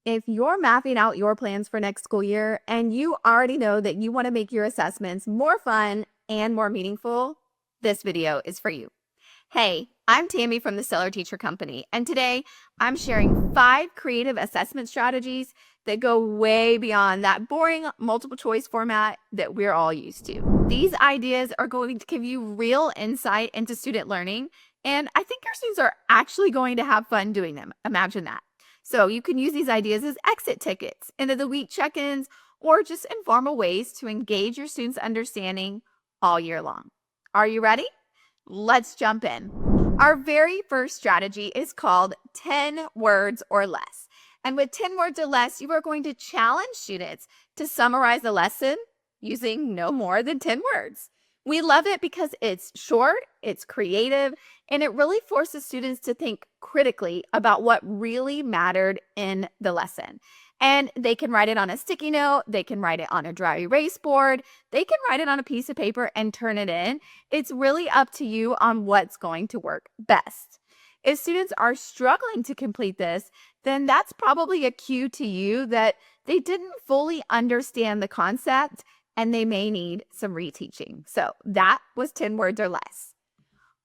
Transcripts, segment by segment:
If you're mapping out your plans for next school year and you already know that you want to make your assessments more fun and more meaningful, this video is for you. Hey, I'm Tami from the Stellar Teacher Company, and today I'm sharing 5 creative assessment strategies that go way beyond that boring multiple choice format that we're all used to. These ideas are going to give you real insight into student learning, and I think your students are actually going to have fun doing them. Imagine that. So you can use these ideas as exit tickets, end of the week check-ins, or just informal ways to engage your students' understanding all year long. Are you ready? Let's jump in. Our very first strategy is called 10 words or less. And with 10 words or less, you are going to challenge students to summarize the lesson using no more than 10 words. We love it because it's short, it's creative, and it really forces students to think critically about what really mattered in the lesson. And they can write it on a sticky note, they can write it on a dry erase board, they can write it on a piece of paper and turn it in. It's really up to you on what's going to work best. If students are struggling to complete this, then that's probably a cue to you that they didn't fully understand the concept and they may need some reteaching. So that was 10 words or less.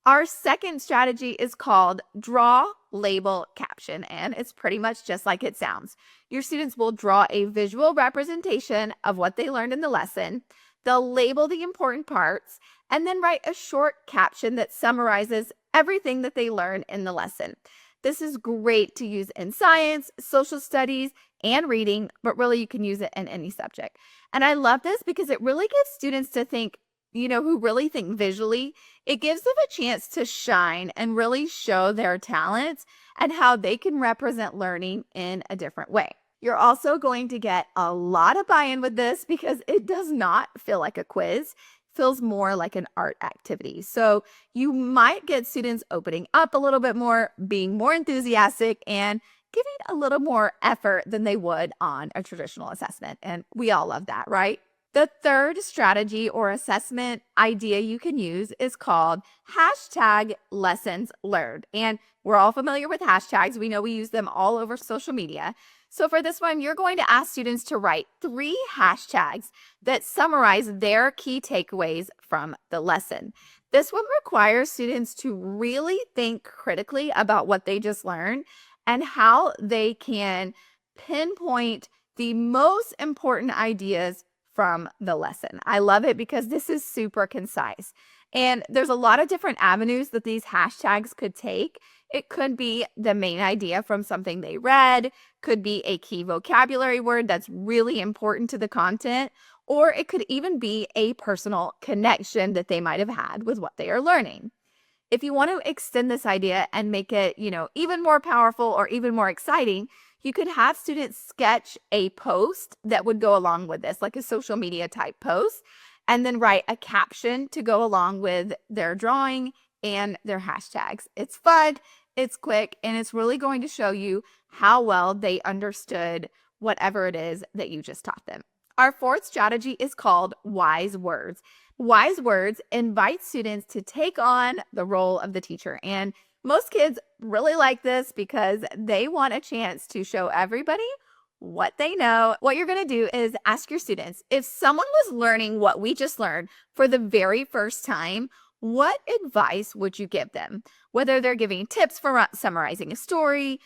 Our second strategy is called draw, label, caption, and it's pretty much just like it sounds. Your students will draw a visual representation of what they learned in the lesson. They'll label the important parts and then write a short caption that summarizes everything that they learned in the lesson. This is great to use in science, social studies, and reading, but really you can use it in any subject. And I love this because it really gives students to think, who really think visually. It gives them a chance to shine and really show their talents and how they can represent learning in a different way. You're also going to get a lot of buy-in with this because it does not feel like a quiz. Feels more like an art activity. So you might get students opening up a little bit more, being more enthusiastic, and giving a little more effort than they would on a traditional assessment. And we all love that, right? The third strategy or assessment idea you can use is called hashtag lessons learned. And we're all familiar with hashtags. We know we use them all over social media. So for this one, you're going to ask students to write 3 hashtags that summarize their key takeaways from the lesson. This one requires students to really think critically about what they just learned and how they can pinpoint the most important ideas from the lesson. I love it because this is super concise. And there's a lot of different avenues that these hashtags could take. It could be the main idea from something they read, could be a key vocabulary word that's really important to the content, or it could even be a personal connection that they might have had with what they are learning. If you want to extend this idea and make it, even more powerful or even more exciting, you could have students sketch a post that would go along with this, like a social media type post, and then write a caption to go along with their drawing and their hashtags. It's fun, it's quick, and it's really going to show you how well they understood whatever it is that you just taught them. Our fourth strategy is called wise words. Wise words invite students to take on the role of the teacher. And most kids really like this because they want a chance to show everybody what they know. What you're going to do is ask your students, if someone was learning what we just learned for the very first time, what advice would you give them? Whether they're giving tips for summarizing a story,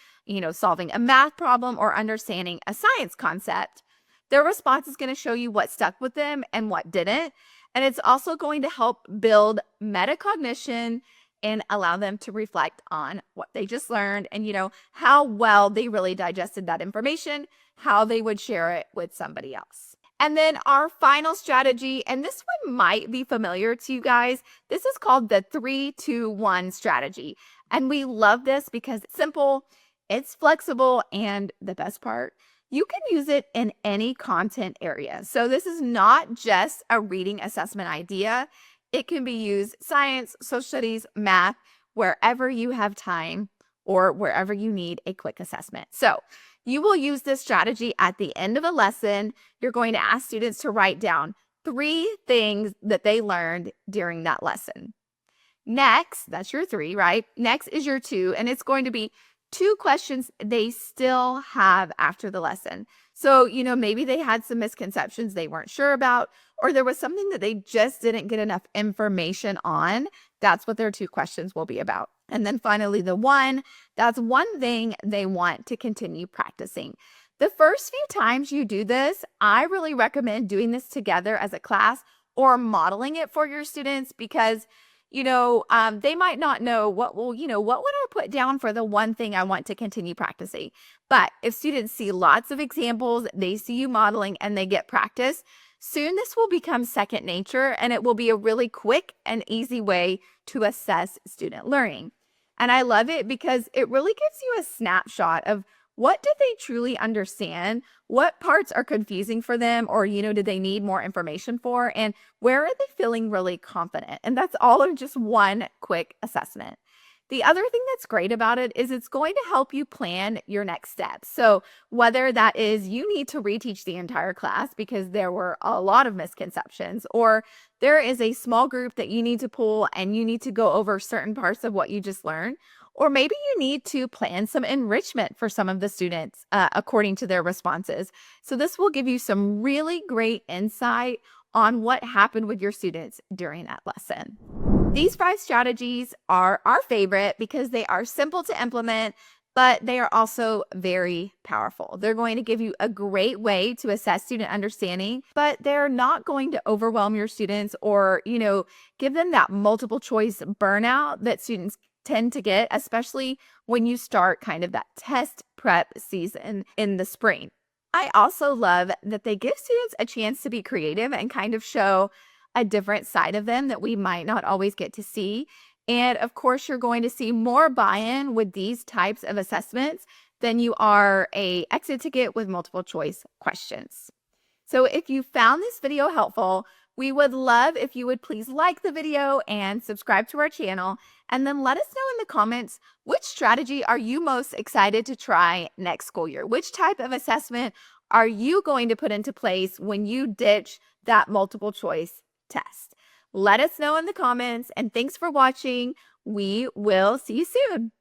solving a math problem, or understanding a science concept, their response is going to show you what stuck with them and what didn't. And it's also going to help build metacognition and allow them to reflect on what they just learned and, how well they really digested that information, how they would share it with somebody else. And then our final strategy, and this one might be familiar to you guys, this is called the 3-2-1 strategy. And we love this because it's simple, it's flexible, and the best part, you can use it in any content area. So this is not just a reading assessment idea. It can be used science, social studies, math, wherever you have time or wherever you need a quick assessment. So you will use this strategy at the end of a lesson. You're going to ask students to write down 3 things that they learned during that lesson. Next, that's your 3, right? Next is your 2, and it's going to be 2 questions they still have after the lesson. So, maybe they had some misconceptions they weren't sure about, or there was something that they just didn't get enough information on. That's what their 2 questions will be about. And then finally, the 1, that's one thing they want to continue practicing. The first few times you do this, I really recommend doing this together as a class or modeling it for your students because they might not know what would I put down for the one thing I want to continue practicing. But if students see lots of examples, they see you modeling and they get practice, soon this will become second nature and it will be a really quick and easy way to assess student learning. And I love it because it really gives you a snapshot of what did they truly understand? What parts are confusing for them or, did they need more information for? And where are they feeling really confident? And that's all in just one quick assessment. The other thing that's great about it is it's going to help you plan your next steps. So whether that is you need to reteach the entire class because there were a lot of misconceptions, or there is a small group that you need to pull and you need to go over certain parts of what you just learned, or maybe you need to plan some enrichment for some of the students according to their responses. So this will give you some really great insight on what happened with your students during that lesson. These 5 strategies are our favorite because they are simple to implement, but they are also very powerful. They're going to give you a great way to assess student understanding, but they're not going to overwhelm your students or, give them that multiple choice burnout that students tend to get, especially when you start kind of that test prep season in the spring. I also love that they give students a chance to be creative and kind of show a different side of them that we might not always get to see. And of course, you're going to see more buy-in with these types of assessments than you are a exit ticket with multiple choice questions. So if you found this video helpful, we would love if you would please like the video and subscribe to our channel, and then let us know in the comments which strategy are you most excited to try next school year? Which type of assessment are you going to put into place when you ditch that multiple choice test? Let us know in the comments, and thanks for watching. We will see you soon.